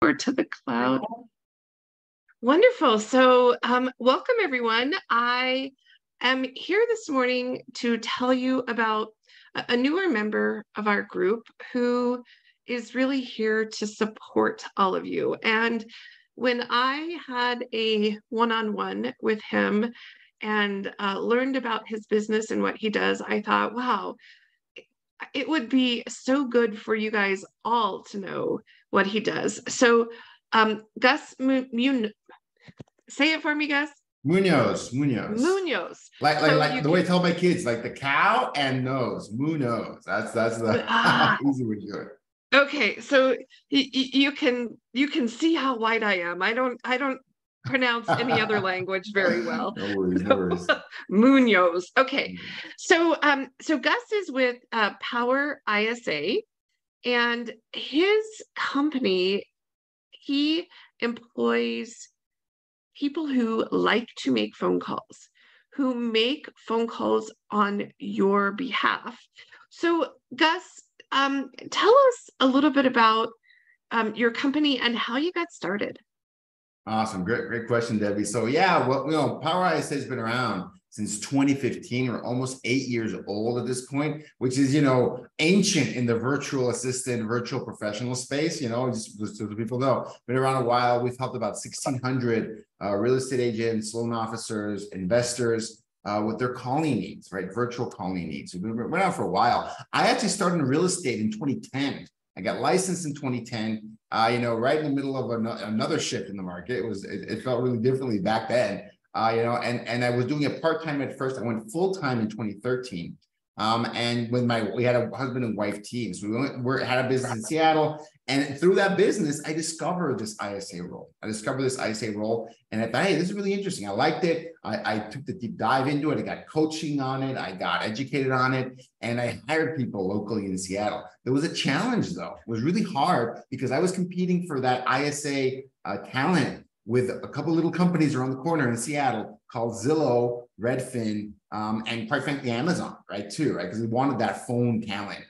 Or to the cloud. Wonderful. So welcome, everyone. I am here this morning to tell you about a newer member of our group who is really here to support all of you. And when I had a one-on-one with him and learned about his business and what he does, I thought, wow, it would be so good for you guys all to know what he does. So Gus, say it for me, Gus. Munoz. Munoz. Like the way I tell my kids, like the cow and nose. Munoz. That's the easy way to do it. Okay, so you can see how white I am. I don't pronounce any other language very well. No worries. Munoz. Okay, so Gus is with Power ISA, and his company, he employs people who like to make phone calls, who make phone calls on your behalf. So Gus, tell us a little bit about your company and how you got started. Awesome. Great question, Debbie. So yeah, well, Power ISA has been around since 2015. We're almost 8 years old at this point, which is, ancient in the virtual assistant, virtual professional space. Just so people know, been around a while. We've helped about 1,600 real estate agents, loan officers, investors with their calling needs, right? Virtual calling needs. We've been around for a while. I actually started in real estate in 2010. I got licensed in 2010, right in the middle of another shift in the market. It felt really differently back then, and I was doing it part-time at first. I went full-time in 2013. And we had a husband and wife team. So we had a business in Seattle. And through that business, I discovered this ISA role. And I thought, hey, this is really interesting. I liked it. I took the deep dive into it. I got coaching on it. I got educated on it. And I hired people locally in Seattle. There was a challenge, though. It was really hard because I was competing for that ISA talent with a couple little companies around the corner in Seattle called Zillow, Redfin, and quite frankly, Amazon, right, too, right? Because we wanted that phone talent.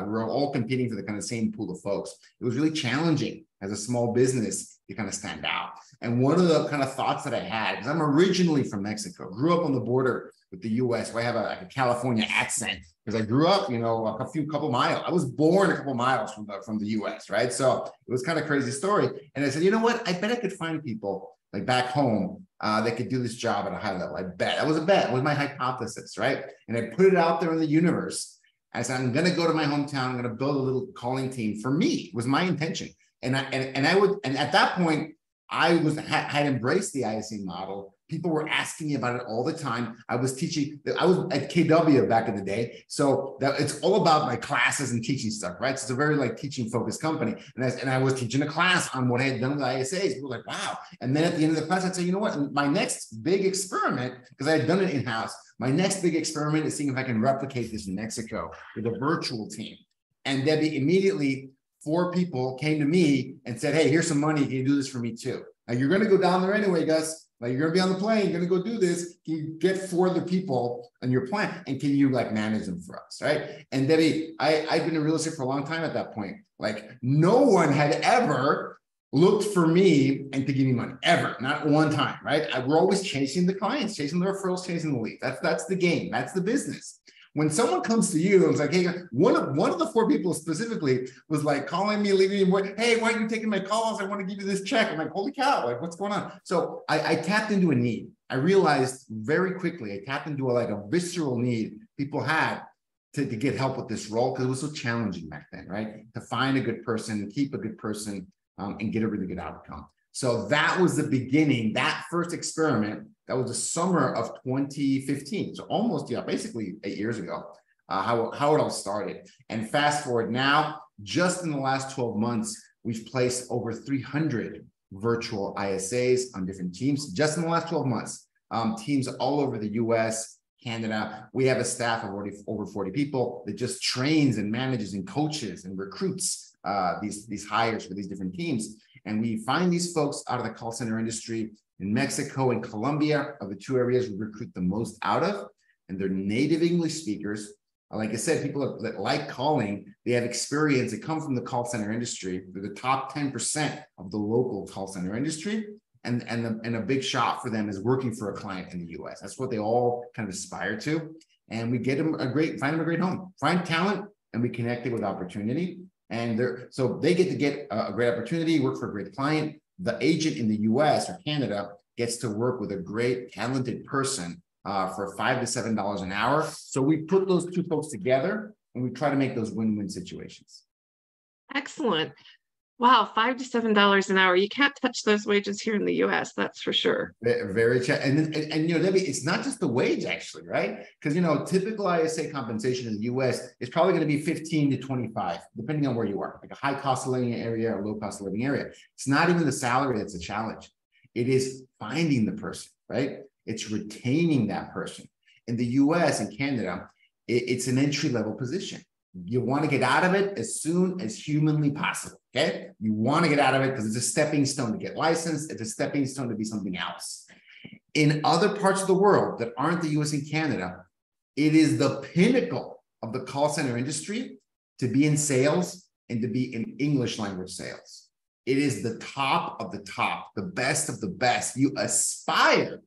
We're all competing for the kind of same pool of folks. It was really challenging as a small business to kind of stand out. And one of the kind of thoughts that I had, because I'm originally from Mexico, grew up on the border with the US, where I have a California accent, because I grew up, a couple miles. I was born a couple miles from the US, right? So it was kind of a crazy story. And I said, you know what? I bet I could find people like back home that could do this job at a high level. I bet. That was a bet. It was my hypothesis, right? And I put it out there in the universe. I said, I'm going to go to my hometown. I'm going to build a little calling team for me. It was my intention. And at that point, I had embraced the ISA model. People were asking me about it all the time. I was teaching. I was at KW back in the day, so it's all about my classes and teaching stuff, right? So it's a very teaching focused company, and I was teaching a class on what I had done with ISAs. People were like, wow! And then at the end of the class, I'd say, you know what? My next big experiment, because I had done it in house, my next big experiment is seeing if I can replicate this in Mexico with a virtual team. And Debbie, immediately 4 people came to me and said, hey, here's some money. Can you do this for me too? Now you're going to go down there anyway, Gus. You're going to be on the plane. You're going to go do this. Can you get 4 other people on your plan? And can you manage them for us, right? And Debbie, I've been in real estate for a long time at that point. No one had ever looked for me and to give me money, ever, not one time, right? We're always chasing the clients, chasing the referrals, chasing the leads. That's the game. That's the business. When someone comes to you and it's like, hey, one of the 4 people specifically was calling me, leaving me, hey, why aren't you taking my calls? I want to give you this check. I'm like, holy cow, what's going on? So I tapped into a need. I realized very quickly, I tapped into a visceral need people had to get help with this role, because it was so challenging back then, right? To find a good person, keep a good person, and get a really good outcome. So that was the beginning, that first experiment. That was the summer of 2015. So almost, basically 8 years ago, how it all started. And fast forward now, just in the last 12 months, we've placed over 300 virtual ISAs on different teams, just in the last 12 months. Teams all over the US, Canada. We have a staff of already over 40 people that just trains and manages and coaches and recruits these hires for these different teams. And we find these folks out of the call center industry in Mexico and Colombia are the 2 areas we recruit the most out of. And they're native English speakers. Like I said, people that like calling, they have experience. They come from the call center industry. They're the top 10% of the local call center industry. And a big shot for them is working for a client in the US. That's what they all kind of aspire to. And we get them find them a great home, find talent, and we connect it with opportunity. And so they get a great opportunity, work for a great client. The agent in the US or Canada gets to work with a great, talented person for $5 to $7 an hour. So we put those two folks together and we try to make those win-win situations. Excellent. Wow, $5 to $7 an hour. You can't touch those wages here in the US, that's for sure. Very, and Debbie, it's not just the wage actually, right? Because typical ISA compensation in the US is probably going to be 15 to 25, depending on where you are, like a high cost of living area or low cost of living area. It's not even the salary that's a challenge. It is finding the person, right? It's retaining that person. In the US and Canada, it's an entry-level position. You want to get out of it as soon as humanly possible, okay? You want to get out of it because it's a stepping stone to get licensed. It's a stepping stone to be something else. In other parts of the world that aren't the US and Canada, it is the pinnacle of the call center industry to be in sales and to be in English language sales. It is the top of the top, the best of the best. You aspire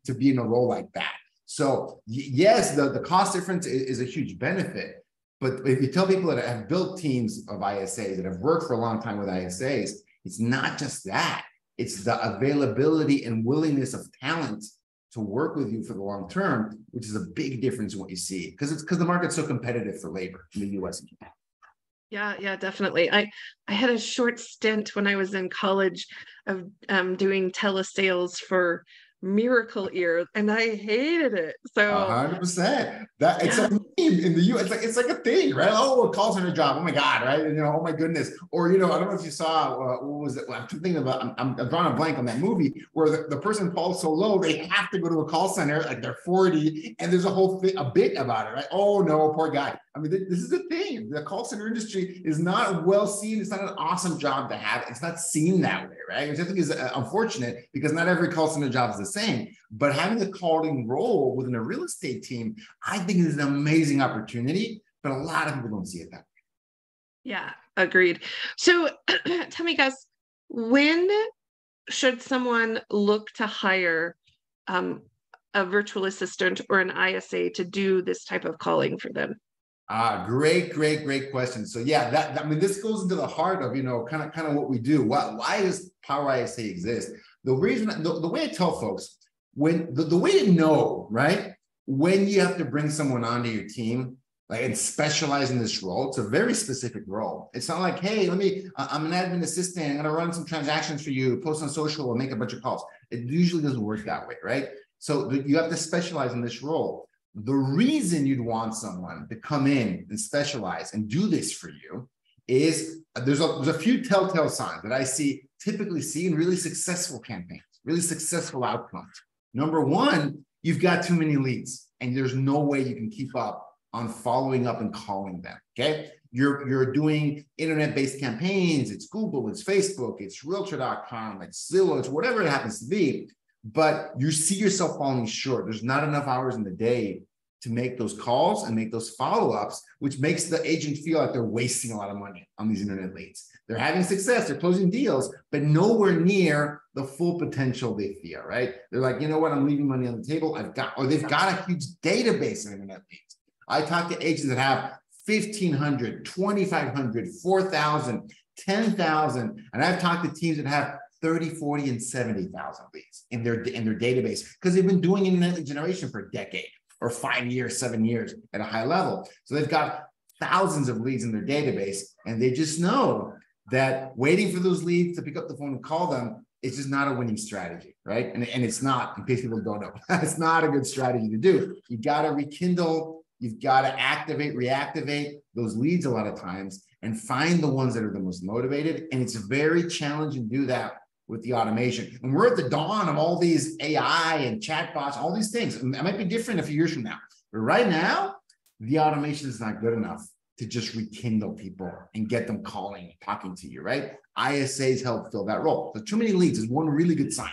to be in a role like that. So yes, the cost difference is a huge benefit. But if you tell people that have built teams of ISAs, that have worked for a long time with ISAs, it's not just that. It's the availability and willingness of talent to work with you for the long term, which is a big difference in what you see. Because the market's so competitive for labor in the US and Canada. Yeah, definitely. I had a short stint when I was in college of doing telesales for Miracle Ear, and I hated it. So 100%. That it's a meme in the U.S. It's like a thing, right? Oh, a call center job. Oh my God, right? Oh my goodness. Or I don't know if you saw what was it? I'm thinking about. I'm drawing a blank on that movie where the person falls so low they have to go to a call center, like they're 40, and there's a whole thing, a bit about it, right? Oh no, poor guy. I mean, this is a thing. The call center industry is not well seen. It's not an awesome job to have. It's not seen that way, right? Which I think is unfortunate because not every call center job is the same. But having a calling role within a real estate team, I think is an amazing opportunity. But a lot of people don't see it that way. Yeah, agreed. So tell me, guys, when should someone look to hire a virtual assistant or an ISA to do this type of calling for them? Great question. So yeah, I mean, this goes into the heart of, kind of what we do. Why does Power ISA exist? The reason, the way I tell folks, when the way to know, right, when you have to bring someone onto your team, like, and specialize in this role, it's a very specific role. It's not like, hey, I'm an admin assistant, I'm going to run some transactions for you, post on social, and make a bunch of calls. It usually doesn't work that way, right? So you have to specialize in this role. The reason you'd want someone to come in and specialize and do this for you is there's a few telltale signs that I typically see in really successful campaigns, really successful outcomes. Number one, you've got too many leads and there's no way you can keep up on following up and calling them, okay? You're doing internet-based campaigns, it's Google, it's Facebook, it's Realtor.com, it's Zillow, it's whatever it happens to be. But you see yourself falling short. There's not enough hours in the day to make those calls and make those follow-ups, which makes the agent feel like they're wasting a lot of money on these internet leads. They're having success, they're closing deals, but nowhere near the full potential they feel, right? They're like, you know what, I'm leaving money on the table. They've got a huge database of internet leads. I talk to agents that have 1,500, 2,500, 4,000, 10,000, and I've talked to teams that have 30, 40, and 70,000 leads in their database because they've been doing internet lead generation for a decade or 5 years, 7 years at a high level. So they've got thousands of leads in their database, and they just know that waiting for those leads to pick up the phone and call them is just not a winning strategy, right? And it's not, in case people don't know, it's not a good strategy to do. You got to rekindle, you've got to activate, reactivate those leads a lot of times and find the ones that are the most motivated. And it's very challenging to do that with the automation. And we're at the dawn of all these AI and chatbots, all these things. It might be different a few years from now, but right now, the automation is not good enough to just rekindle people and get them calling, talking to you, right? ISAs help fill that role. So too many leads is one really good sign.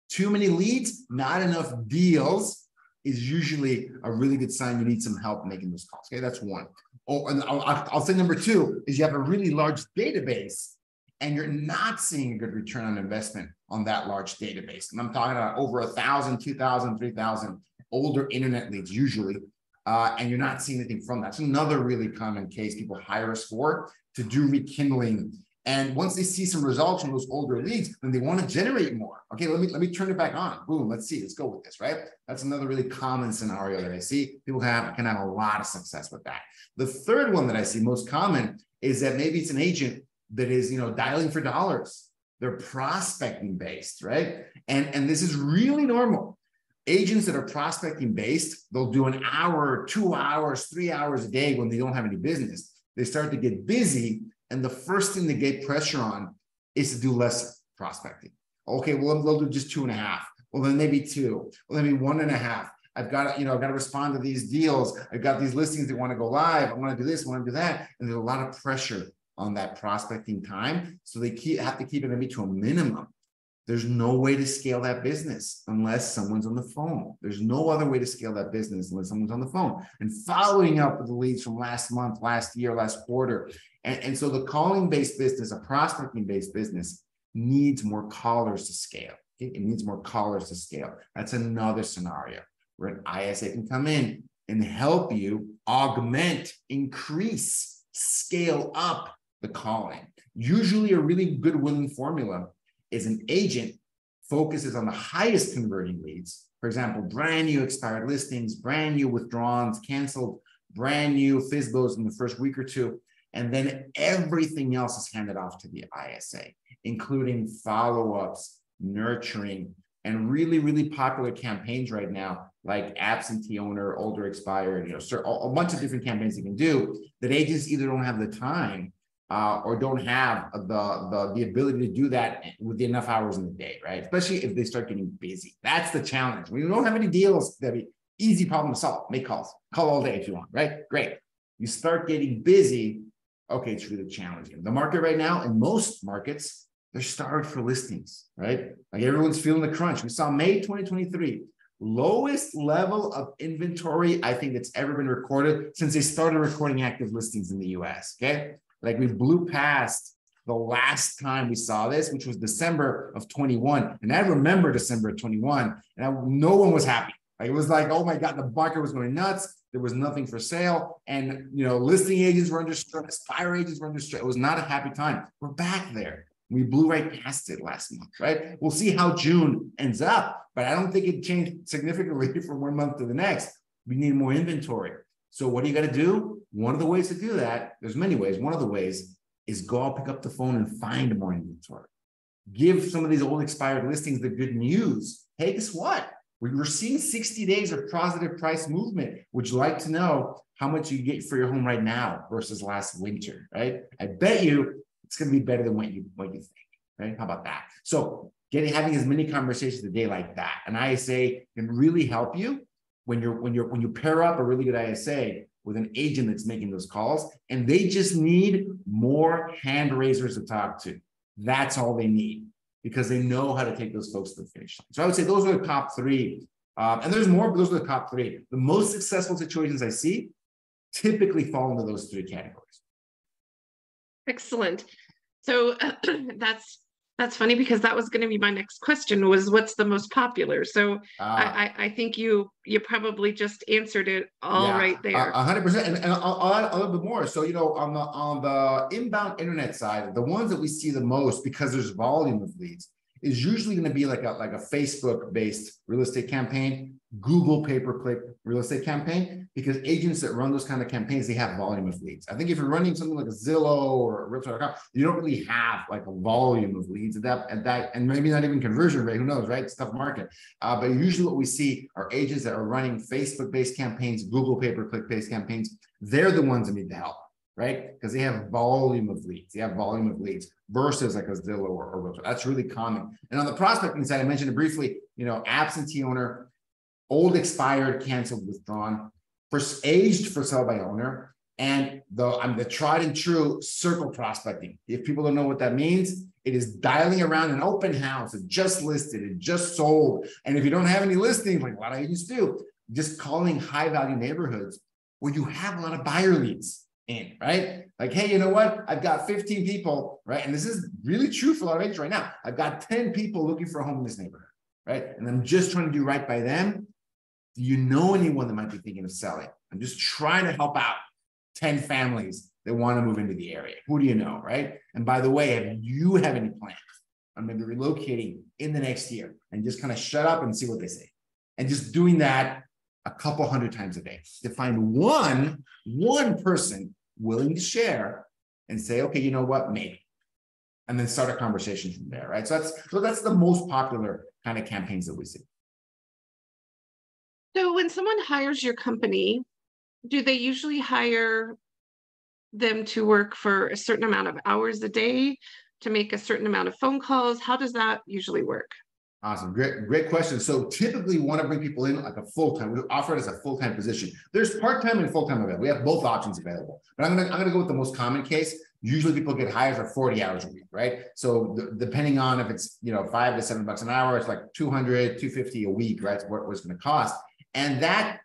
Too many leads, not enough deals is usually a really good sign you need some help making those calls. Okay, that's one. Oh, and I'll say number two is you have a really large database and you're not seeing a good return on investment on that large database. And I'm talking about over 1,000, 2,000, 3,000 older internet leads usually, and you're not seeing anything from that. It's another really common case people hire us for to do rekindling. And once they see some results from those older leads, then they want to generate more. Okay, let me turn it back on. Boom, let's go with this, right? That's another really common scenario that I see. People can have a lot of success with that. The third one that I see most common is that maybe it's an agent that is, dialing for dollars. They're prospecting based, right? And this is really normal. Agents that are prospecting based, they'll do an hour, 2 hours, 3 hours a day when they don't have any business. They start to get busy. And the first thing they get pressure on is to do less prospecting. Okay, well, they'll do just 2.5. Well, then maybe 2. Well, maybe 1.5. I've got to, I've got to respond to these deals. I've got these listings that want to go live. I want to do this, I want to do that. And there's a lot of pressure on that prospecting time. So they have to keep it maybe to a minimum. There's no way to scale that business unless someone's on the phone. There's no other way to scale that business unless someone's on the phone. And following up with the leads from last month, last year, last quarter. And so the calling-based business, a prospecting-based business, needs more callers to scale. Okay? It needs more callers to scale. That's another scenario where an ISA can come in and help you augment, increase, scale up the calling. Usually a really good winning formula is an agent focuses on the highest converting leads. For example, brand new expired listings, brand new withdrawals, canceled, brand new FSBOs in the first week or two. And then everything else is handed off to the ISA, including follow-ups, nurturing, and really, really popular campaigns right now, like absentee owner, older expired, a bunch of different campaigns you can do that agents either don't have the time or don't have the ability to do that with enough hours in the day, right? Especially if they start getting busy. That's the challenge. When you don't have any deals, Debbie, easy problem to solve. Make calls. Call all day if you want, right? Great. You start getting busy, okay, it's really challenging. The market right now, in most markets, they're starved for listings, right? Like everyone's feeling the crunch. We saw May 2023, lowest level of inventory I think that's ever been recorded since they started recording active listings in the US, okay? Like we blew past the last time we saw this, which was December of 21. And I remember December of 21, and no one was happy. Like it was like, oh my God, the market was going nuts. There was nothing for sale. And, listing agents were under stress, fire agents were under stress. It was not a happy time. We're back there. We blew right past it last month, right? We'll see how June ends up, but I don't think it changed significantly from one month to the next. We need more inventory. So what do you got to do? One of the ways to do that, there's many ways. One of the ways is go out, pick up the phone and find more inventory. Give some of these old expired listings the good news. Hey, guess what? We're seeing 60 days of positive price movement. Would you like to know how much you get for your home right now versus last winter, right? I bet you it's going to be better than what you think, right? How about that? So having as many conversations a day like that, an ISA can really help you when you pair up a really good ISA with an agent that's making those calls, and they just need more hand raisers to talk to. That's all they need, because they know how to take those folks to the finish line. So I would say those are the top three. And there's more, but those are the top three. The most successful situations I see typically fall into those three categories. Excellent. So that's funny, because that was going to be my next question, was what's the most popular? So I think you probably just answered it all right there. 100%. And I'll add a little bit more. So, on the inbound internet side, the ones that we see the most, because there's volume of leads, is usually going to be like a Facebook-based real estate campaign, Google pay-per-click real estate campaign, because agents that run those kind of campaigns, they have volume of leads. I think if you're running something like a Zillow or a Realtor.com, you don't really have like a volume of leads at that, and maybe not even conversion rate, who knows, right? It's a tough market. But usually what we see are agents that are running Facebook-based campaigns, Google pay-per-click-based campaigns. They're the ones that need the help, right? Because they have volume of leads. They have volume of leads versus like a Zillow or Realtor. That's really common. And on the prospecting side, I mentioned it briefly, absentee owner, old expired, canceled, withdrawn, aged for sale by owner, and the tried and true circle prospecting. If people don't know what that means, it is dialing around an open house. It just listed, it just sold. And if you don't have any listings, like a lot of agents do, just calling high value neighborhoods where you have a lot of buyer leads in, right? Like, hey, you know what? I've got 15 people, right? And this is really true for a lot of agents right now. I've got 10 people looking for a home in this neighborhood, right? And I'm just trying to do right by them. Do you know anyone that might be thinking of selling? I'm just trying to help out 10 families that want to move into the area. Who do you know, right? And by the way, have you have any plans on maybe relocating in the next year? And just kind of shut up and see what they say. And just doing that a couple hundred times a day to find one person willing to share and say, okay, you know what, maybe. And then start a conversation from there, right? So that's the most popular kind of campaigns that we see. So when someone hires your company, do they usually hire them to work for a certain amount of hours a day, to make a certain amount of phone calls? How does that usually work? Awesome. Great question. So typically we want to bring people in like a full-time. We offer it as a full-time position. There's part-time and full-time available. We have both options available. But I'm gonna go with the most common case. Usually people get hired for 40 hours a week, right? So depending on if it's, you know, $5 to $7 an hour, it's like 200, 250 a week, right? It's what it's going to cost. And that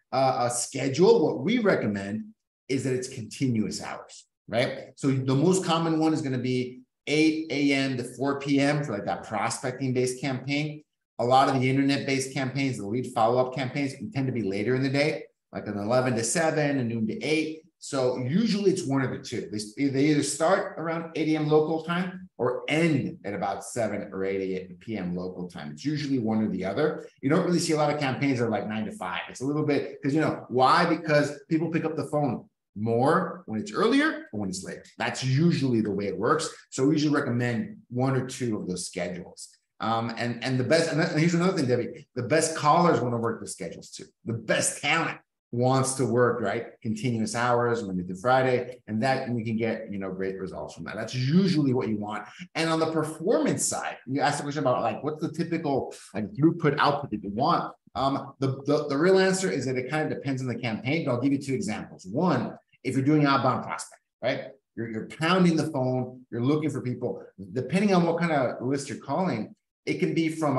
schedule, what we recommend is that it's continuous hours, right? So the most common one is going to be 8 a.m. to 4 p.m. for like that prospecting-based campaign. A lot of the internet-based campaigns, the lead follow-up campaigns, tend to be later in the day, like an 11 to 7, a noon to 8. So usually it's one of the two. They either start around 8 a.m. local time or end at about 7 or 8 p.m. local time. It's usually one or the other. You don't really see a lot of campaigns that are like 9 to 5. It's a little bit, because, you know, why? Because people pick up the phone more when it's earlier or when it's later. That's usually the way it works. So we usually recommend one or two of those schedules. And the best, and here's another thing, Debbie, the best callers want to work the schedules too. The best talent wants to work, right? Continuous hours, Monday through Friday, and we can get, you know, great results from that. That's usually what you want. And on the performance side, you asked the question about like, what's the typical like throughput output that you want? The real answer is that it kind of depends on the campaign, but I'll give you two examples. One, if you're doing outbound prospect, right? You're pounding the phone, you're looking for people, depending on what kind of list you're calling, it can be from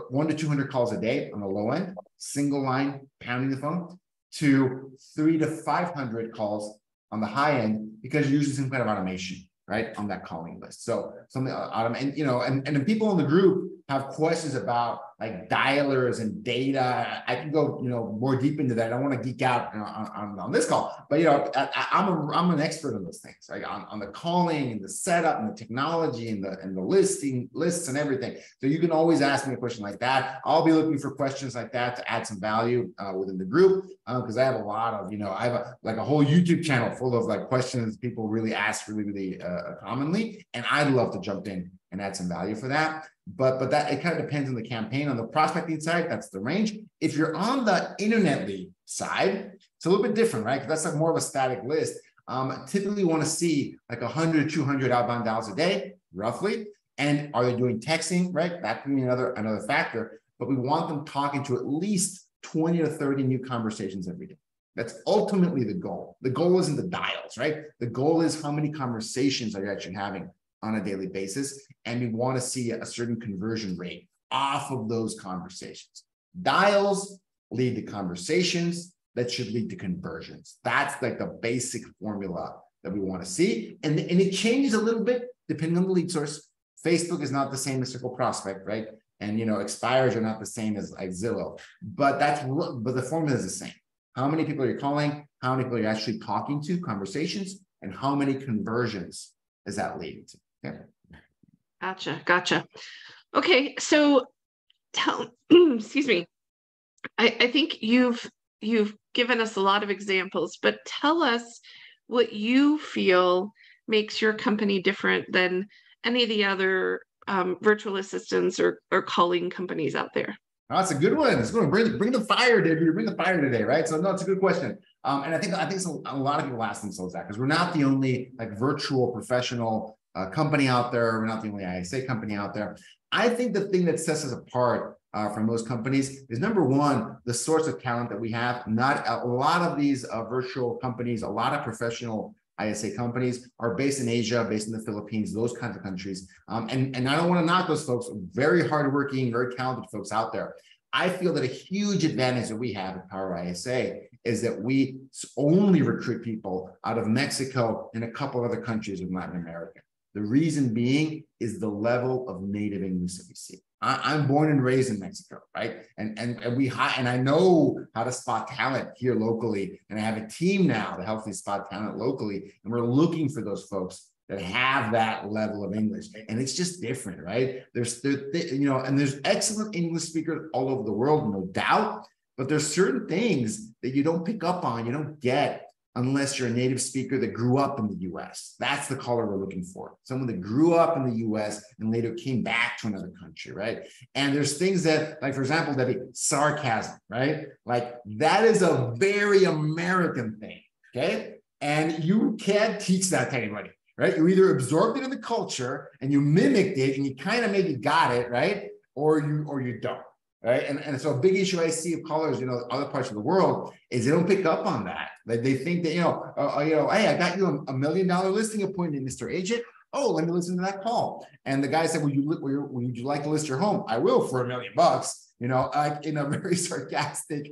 1 to 200 calls a day on the low end, single line, pounding the phone, to 300 to 500 calls on the high end, because you're using some kind of automation, right, on that calling list. So something and you know, and people in the group have questions about like dialers and data. I can go, you know, more deep into that. I don't want to geek out on this call, but you know, I'm an expert on those things, like on the calling and the setup and the technology and the lists and everything. So you can always ask me a question like that. I'll be looking for questions like that to add some value within the group, because I have a lot of, you know, I have like a whole YouTube channel full of like questions people really ask really commonly, and I'd love to jump in and add some value for that. But that it kind of depends on the campaign. On the prospecting side, that's the range. If you're on the internet lead side, it's a little bit different, right? Because that's like more of a static list. Typically want to see like 100, 200 outbound dials a day, roughly. And are they doing texting, right? That can be another factor. But we want them talking to at least 20 to 30 new conversations every day. That's ultimately the goal. The goal isn't the dials, right? The goal is how many conversations are you actually having on a daily basis, and we want to see a certain conversion rate off of those conversations. Dials lead to conversations that should lead to conversions. That's like the basic formula that we want to see, and it changes a little bit depending on the lead source. Facebook is not the same as Circle Prospect, right? And you know, expires are not the same as like Zillow, but the formula is the same. How many people are you calling? How many people are you actually talking to? Conversations, and how many conversions is that leading to? Yeah. Gotcha. Okay, so excuse me. I think you've given us a lot of examples, but tell us what you feel makes your company different than any of the other virtual assistants or calling companies out there. Oh, that's a good one. It's going to bring the fire, David. Bring the fire today, right? So no, it's a good question. And I think a lot of people ask themselves that, because we're not the only like virtual professional company out there. We're not the only ISA company out there. I think the thing that sets us apart from most companies is, number one, the source of talent that we have. Not a lot of these virtual companies, a lot of professional ISA companies are based in Asia, based in the Philippines, those kinds of countries. And I don't want to knock those folks, very hardworking, very talented folks out there. I feel that a huge advantage that we have at Power ISA is that we only recruit people out of Mexico and a couple other countries in Latin America. The reason being is the level of native English that we see. I'm born and raised in Mexico, right? And I know how to spot talent here locally, and I have a team now that helps me spot talent locally, and we're looking for those folks that have that level of English, and it's just different, right? And there's excellent English speakers all over the world, no doubt, but there's certain things that you don't pick up on, you don't get unless you're a native speaker that grew up in the US. That's the caller we're looking for. Someone that grew up in the US and later came back to another country, right? And there's things that, like, for example, Debbie, sarcasm, right? Like, that is a very American thing, okay? And you can't teach that to anybody, right? You either absorbed it in the culture and you mimicked it and you kind of maybe got it, right? Or you don't. Right. And so a big issue I see of callers, other parts of the world is they don't pick up on that. Like, they think that, hey, I got you a $1 million listing appointment, Mr. Agent. Oh, let me listen to that call. And the guy said, would you like to list your home? I will for $1 million, like, in a very sarcastic,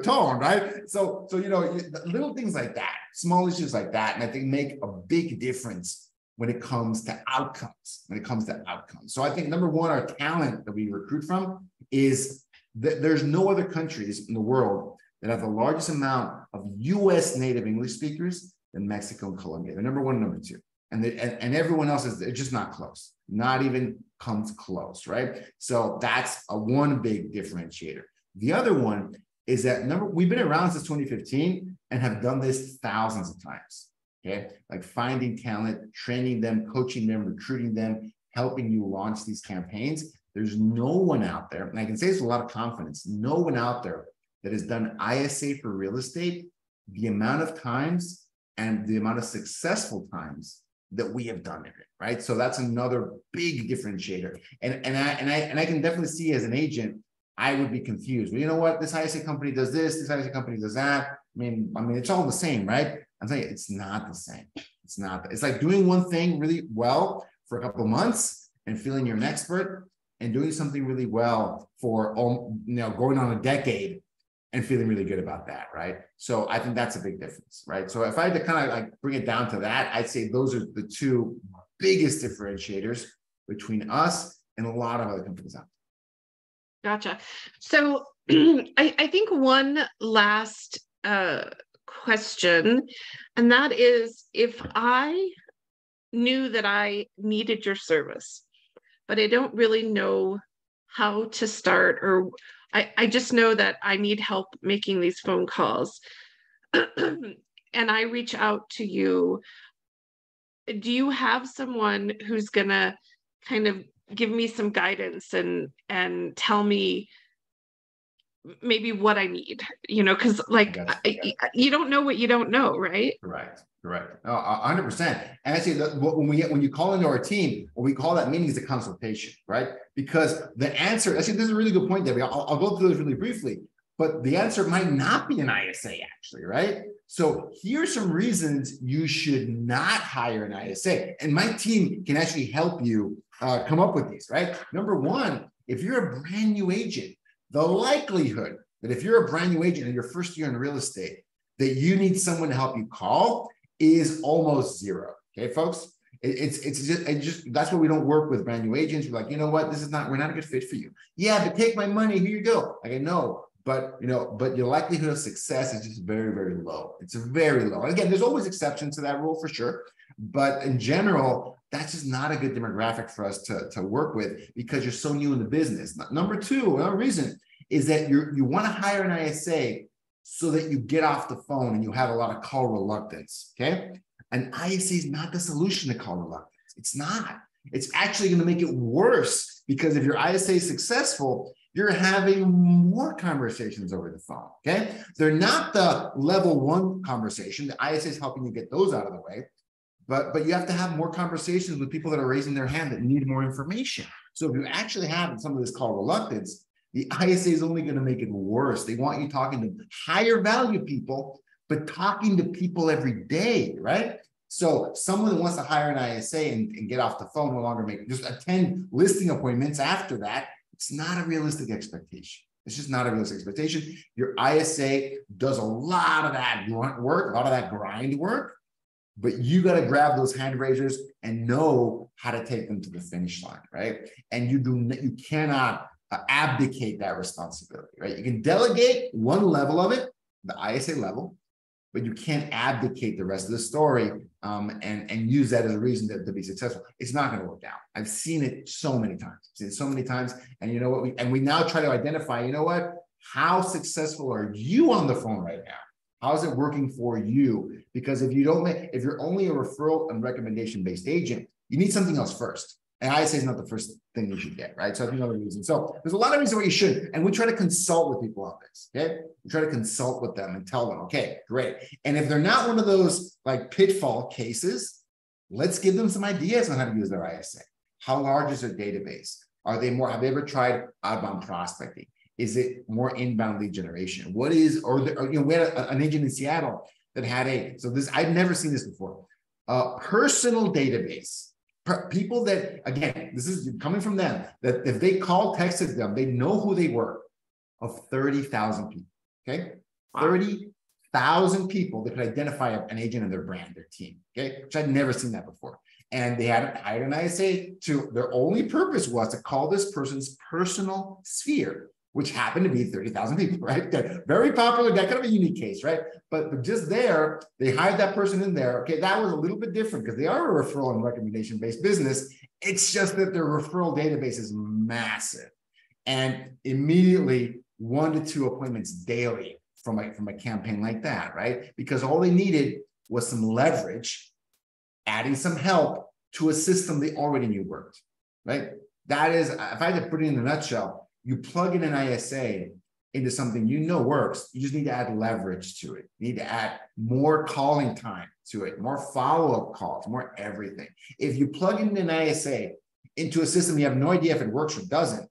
tone. Right. So, little things like that, small issues like that, and I think make a big difference when it comes to outcomes, So I think number one, our talent that we recruit from is that there's no other countries in the world that have the largest amount of US native English speakers than Mexico and Colombia. They're number one and number two. And everyone else is just not close, not even comes close, right? So that's one big differentiator. The other one is that we've been around since 2015 and have done this thousands of times. Okay, like finding talent, training them, coaching them, recruiting them, helping you launch these campaigns. There's no one out there, and I can say this with a lot of confidence, no one out there that has done ISA for real estate the amount of times and the amount of successful times that we have done it, right? So that's another big differentiator. And I can definitely see, as an agent, I would be confused. Well, you know what? This ISA company does this ISA company does that. I mean, it's all the same, right? I'm telling you, it's not the same. It's not. It's like doing one thing really well for a couple of months and feeling you're an expert, and doing something really well for going on a decade and feeling really good about that, right? So I think that's a big difference, right? So if I had to kind of like bring it down to that, I'd say those are the two biggest differentiators between us and a lot of other companies out there. Gotcha. So I think one last question, and that is, if I knew that I needed your service, but I don't really know how to start, or I just know that I need help making these phone calls, and I reach out to you, do you have someone who's gonna kind of give me some guidance and tell me maybe what I need, because you don't know what you don't know, right? Correct. 100%. And actually, when you call into our team, what we call that meeting is a consultation, right? Because the answer, actually, this is a really good point, Debbie. I'll go through this really briefly, but the answer might not be an ISA, actually, right? So here's some reasons you should not hire an ISA. And my team can actually help you come up with these, right? Number one, if you're a brand new agent, the likelihood that if you're a brand new agent in your first year in real estate, that you need someone to help you call is almost zero. Okay, folks? It's just that's why we don't work with brand new agents. We're like, you know what? We're not a good fit for you. Yeah, but take my money. Here you go. Like, I know, but your likelihood of success is just very, very low. It's very low. And again, there's always exceptions to that rule for sure. But in general, that's just not a good demographic for us to work with, because you're so new in the business. Number two, another reason is that you want to hire an ISA so that you get off the phone and you have a lot of call reluctance, okay? An ISA is not the solution to call reluctance. It's not. It's actually going to make it worse, because if your ISA is successful, you're having more conversations over the phone, okay? They're not the level one conversation. The ISA is helping you get those out of the way. But you have to have more conversations with people that are raising their hand that need more information. So if you actually have some of this call reluctance, the ISA is only going to make it worse. They want you talking to higher value people, but talking to people every day, right? So someone that wants to hire an ISA and get off the phone, no longer just attend listing appointments after that, it's not a realistic expectation. It's just not a realistic expectation. Your ISA does a lot of that grunt work, a lot of that grind work, but you got to grab those hand raisers and know how to take them to the finish line, right? And you cannot abdicate that responsibility, right? You can delegate one level of it, the ISA level, but you can't abdicate the rest of the story and use that as a reason to be successful. It's not going to work out. I've seen it so many times. And you know what? We now try to identify, you know what? How successful are you on the phone right now? How is it working for you? Because if you're only a referral and recommendation based agent, you need something else first. And ISA is not the first thing you should get, right? So that's another reason. So there's a lot of reasons why you should. And we try to consult with people on this, okay? We try to consult with them and tell them, okay, great. And if they're not one of those like pitfall cases, let's give them some ideas on how to use their ISA. How large is their database? Have they ever tried outbound prospecting? Is it more inbound lead generation? We had an agent in Seattle that had I've never seen this before, a personal database. People that, again, this is coming from them, that if they called, texted them, they know who they were, of 30,000 people, okay? Wow. 30,000 people that could identify an agent and their brand, their team, okay? Which I'd never seen that before. And they had hired an ISA their only purpose was to call this person's personal sphere, which happened to be 30,000 people, right? Very popular, that kind of a unique case, right? But just there, they hired that person in there. Okay, that was a little bit different because they are a referral and recommendation-based business. It's just that their referral database is massive. And immediately 1 to 2 appointments daily from a campaign like that, right? Because all they needed was some leverage, adding some help to a system they already knew worked, right? That is, if I had to put it in a nutshell, you plug in an ISA into something you know works. You just need to add leverage to it. You need to add more calling time to it, more follow-up calls, more everything. If you plug in an ISA into a system you have no idea if it works or doesn't,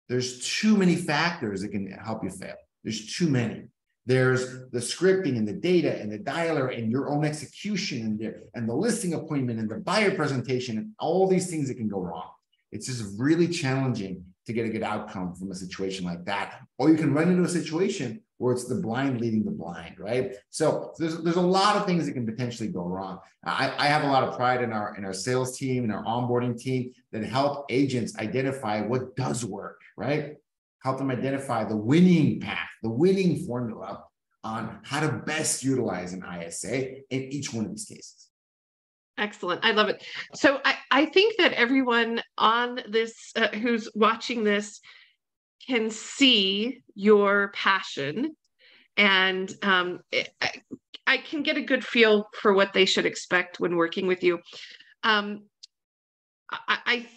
there's too many factors that can help you fail. There's too many. There's the scripting and the data and the dialer and your own execution and the listing appointment and the buyer presentation and all these things that can go wrong. It's just really challenging to get a good outcome from a situation like that. Or you can run into a situation where it's the blind leading the blind, right? So there's a lot of things that can potentially go wrong. I have a lot of pride in our sales team and our onboarding team that help agents identify what does work, right? Help them identify the winning path, the winning formula on how to best utilize an ISA in each one of these cases. Excellent. I love it. So I think that everyone on this who's watching this can see your passion, and I can get a good feel for what they should expect when working with you. I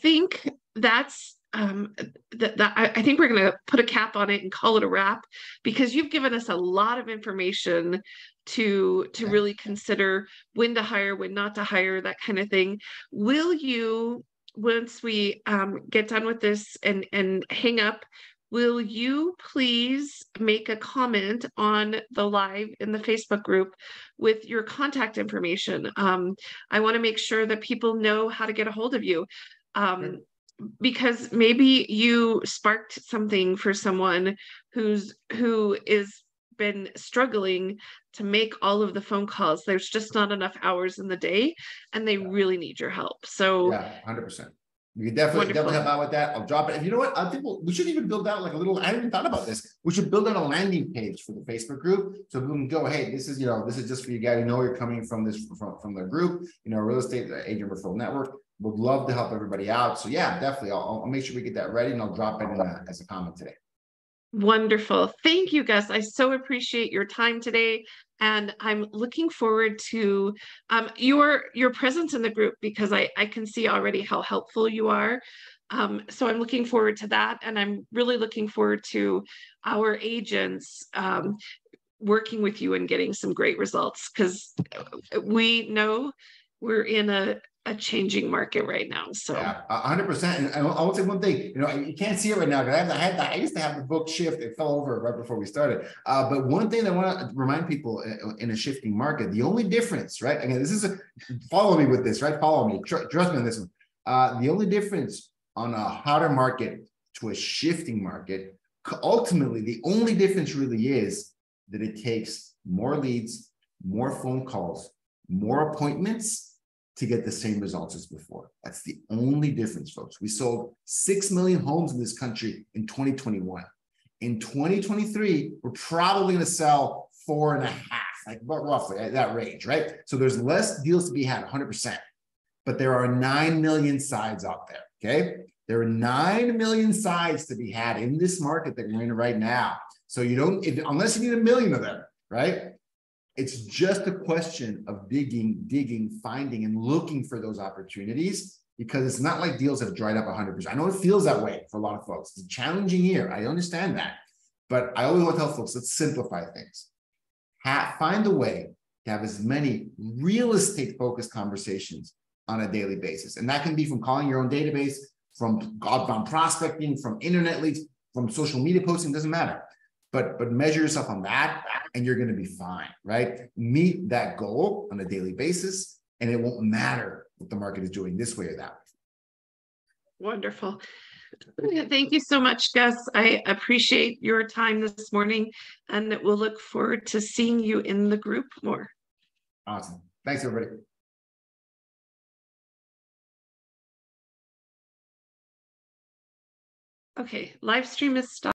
think that's I think we're going to put a cap on it and call it a wrap, because you've given us a lot of information to really consider when to hire, when not to hire, that kind of thing. Will you, once we get done with this and hang up, will you please make a comment on the live in the Facebook group with your contact information? I want to make sure that people know how to get a hold of you. Because maybe you sparked something for someone who is been struggling to make all of the phone calls. There's just not enough hours in the day, and they really need your help. So yeah, 100%. You can definitely help out with that. I'll drop it. And you know what? I think we should even build out like a little, I haven't even thought about this. We should build out a landing page for the Facebook group. So we can go, hey, this is just for you guys. You're coming from the group, real estate agent referral network. Would love to help everybody out. So yeah, definitely. I'll make sure we get that ready, and I'll drop it in as a comment today. Wonderful. Thank you, Gus. I so appreciate your time today. And I'm looking forward to your presence in the group, because I can see already how helpful you are. So I'm looking forward to that. And I'm really looking forward to our agents working with you and getting some great results, because we know we're in a changing market right now. So yeah, 100%. And I will say one thing, you can't see it right now, because I used to have the book shift. It fell over right before we started. But one thing that I want to remind people in a shifting market, the only difference, right? Again, follow me with this, right? Follow me. Trust me on this one. The only difference on a hotter market to a shifting market ultimately, the only difference really is that it takes more leads, more phone calls, more appointments to get the same results as before. That's the only difference, folks. We sold 6 million homes in this country in 2021. In 2023, we're probably going to sell 4.5, like about roughly at that range, right? So there's less deals to be had, 100%. But there are 9 million sides out there, okay? There are 9 million sides to be had in this market that we're in right now. So you don't, unless you need 1 million of them, right? It's just a question of digging, finding, and looking for those opportunities, because it's not like deals have dried up 100%. I know it feels that way for a lot of folks. It's a challenging year. I understand that. But I always want to tell folks, let's simplify things. Find a way to have as many real estate focused conversations on a daily basis. And that can be from calling your own database, from outbound prospecting, from internet leads, from social media posting, doesn't matter. But measure yourself on that and you're going to be fine, right? Meet that goal on a daily basis and it won't matter what the market is doing this way or that way. Wonderful. Thank you so much, Gus. I appreciate your time this morning and we'll look forward to seeing you in the group more. Awesome. Thanks, everybody. Okay, live stream is stopped.